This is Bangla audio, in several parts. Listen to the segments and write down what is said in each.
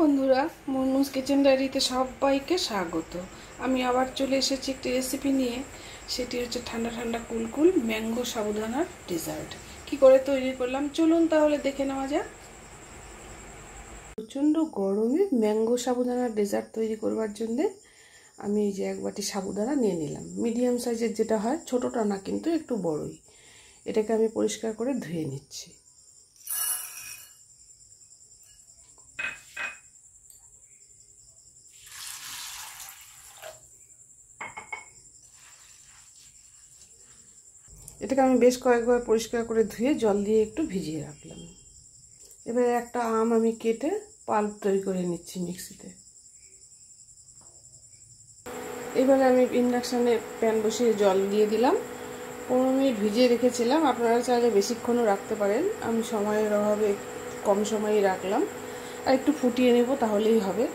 বন্ধুরা, মুনমুস কিচেন ডায়েরিতে সবাইকে স্বাগত। আমি আবার চলে এসেছি একটি রেসিপি নিয়ে। সেটি হচ্ছে ঠান্ডা ঠান্ডা কুলকুল ম্যাঙ্গো সাবুদানার ডেজার্ট। কি করে তৈরি করলাম চলুন তাহলে দেখে নেওয়া যাক। প্রচণ্ড গরমে ম্যাঙ্গো সাবুদানার ডেজার্ট তৈরি করবার জন্যে আমি এই যে এক বাটি সাবুদানা নিয়ে নিলাম। মিডিয়াম সাইজের যেটা হয়, ছোটোটা না কিন্তু একটু বড়ই। এটাকে আমি পরিষ্কার করে ধুয়ে নিচ্ছি। এটাকে আমি বেশ কয়েকবার পরিষ্কার করে ধুয়ে জল দিয়ে একটু ভিজিয়ে রাখলাম। এবারে একটা আম আমি কেটে পাল্প তৈরি করে নিচ্ছি মিক্সিতে। এবারে আমি ইন্ডাকশানে প্যান বসিয়ে জল দিয়ে দিলাম। 15 মিনিট ভিজিয়ে রেখেছিলাম, আপনারা চাইলে বেশিক্ষণও রাখতে পারেন। আমি সময়ের অভাবে কম সময়ই রাখলাম। আর একটু ফুটিয়ে নেব তাহলেই হবে।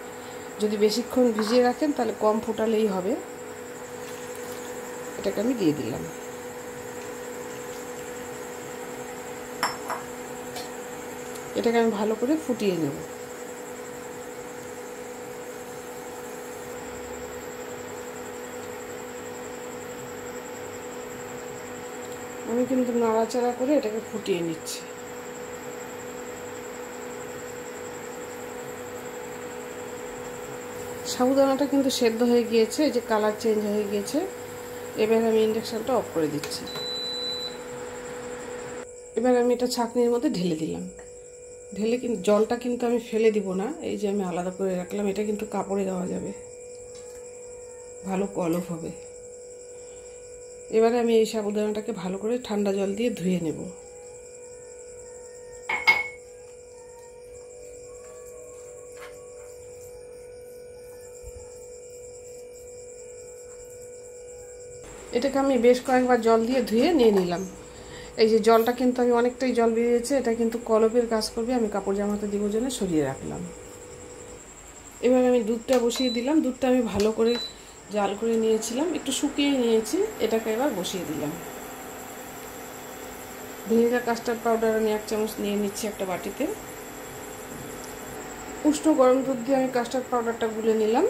যদি বেশিক্ষণ ভিজিয়ে রাখেন তাহলে কম ফোটালেই হবে। এটাকে আমি দিয়ে দিলাম। এটাকে আমি ভালো করে ফুটিয়ে নেব। আমি কিন্তু নাড়াচাড়া করে এটাকে ফুটিয়ে নিচ্ছি। সাবুদানাটা কিন্তু সেদ্ধ হয়ে গিয়েছে, এই যে কালার চেঞ্জ হয়ে গিয়েছে। এবার আমি ইন্ডাকশানটা অফ করে দিচ্ছি। এবার আমি এটা ছাঁকনির মধ্যে ঢেলে দিলাম। ঢেলে কিন্তু জলটা কিন্তু আমি ফেলে দিব না, এই যে আমি আলাদা করে রাখলাম। এটা কিন্তু কাপড়ে দেওয়া যাবে, ভালো কলপ হবে। এবারে আমি এই সাবুদানাটাকে ভালো করে ঠান্ডা জল দিয়ে ধুয়ে নেব। এটাকে আমি বেশ কয়েকবার জল দিয়ে ধুয়ে নিয়ে নিলাম। এই যে জলটা কিন্তু আমি অনেকটাই জল বেরিয়েছে, এটা কিন্তু কলপের কাজ করবে। আমি কাপড় জামাতে দিব জন্য সরিয়ে রাখলাম। এবার আমি দুধটা বসিয়ে দিলাম। দুধটা আমি ভালো করে জাল করে নিয়েছিলাম, একটু শুকিয়ে নিয়েছি। এটাকে এবার বসিয়ে দিলাম। ভিনেগার কাস্টার্ড পাউডার আমি 1 চামচ নিয়ে নিচ্ছি একটা বাটিতে। উষ্ণ গরম দুধ দিয়ে আমি কাস্টার্ড পাউডারটা গুলে নিলাম।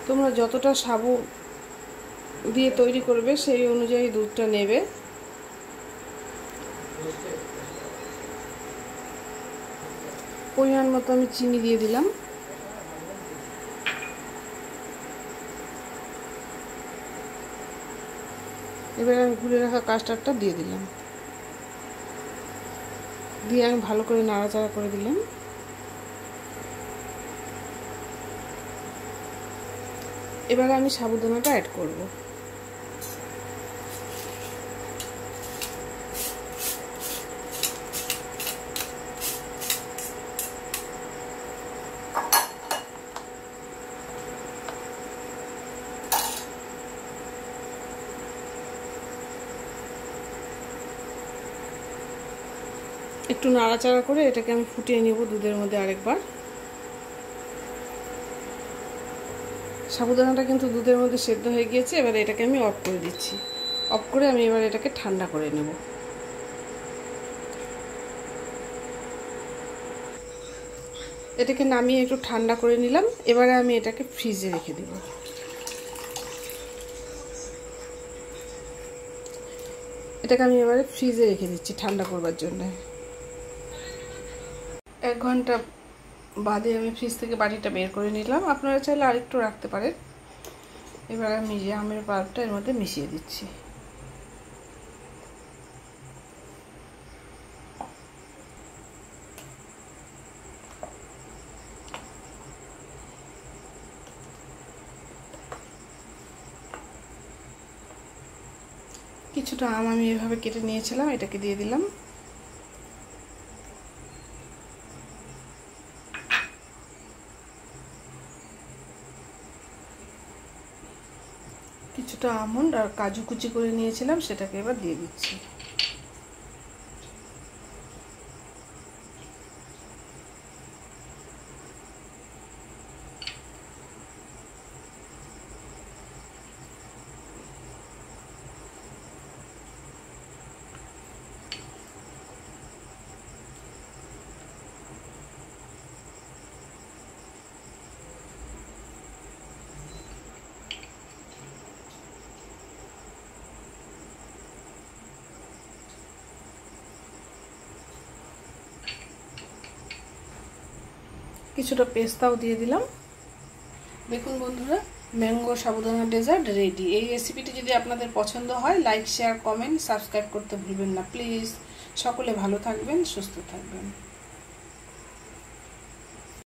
তোমরা যতটা সাবু দিয়ে তৈরি করবে সেই অনুযায়ী দুধটা নেবে। পরিমাণ মতো আমি চিনি দিয়ে দিলাম। এবার আমি গুলে রাখা কাস্টার্ডটা দিয়ে দিলাম। দিয়ে আমি ভালো করে নাড়াচাড়া করে দিলাম। এবার আমি সাবুদানাটা অ্যাড করব। একটু নাড়াচাড়া করে এটাকে আমি ফুটিয়ে নেব দুধের মধ্যে আরেকবার। সাবুদানাটা কিন্তু দুধের মধ্যে সেদ্ধ হয়ে গিয়েছে। এবার এটাকে আমি অফ করে দিচ্ছি। অফ করে আমি এবার এটাকে ঠান্ডা করে নেব। এটাকে নামিয়ে একটু ঠান্ডা করে নিলাম। এবারে আমি এটাকে ফ্রিজে রেখে দেব। এটাকে আমি এবারে ফ্রিজে রেখে দিচ্ছি ঠান্ডা করবার জন্য। 1 ঘন্টা বাদে আমি ফ্রিজ থেকে বাটিটা বের করে নিলাম। আপনারা চাইলে আরেকটু রাখতে পারেন। এবার আমি যে আমের পাল্পটা এর মধ্যে মিশিয়ে দিচ্ছি। কিছুটা আম আমি এভাবে কেটে নিয়েছিলাম, এটাকে দিয়ে দিলাম। কিছুটা আমন্ড আর কাজু কুচি করে নিয়েছিলাম, সেটাকে এবার দিয়ে দিচ্ছি। কিছুটা পেস্তাও দিয়ে দিলাম। দেখুন বন্ধুরা, ম্যাঙ্গো সাবুদানা ডেজার্ট রেডি। এই রেসিপিটি যদি আপনাদের পছন্দ হয়, লাইক, শেয়ার, কমেন্ট, সাবস্ক্রাইব করতে ভুলবেন না প্লিজ। সকলে ভালো থাকবেন, সুস্থ থাকবেন।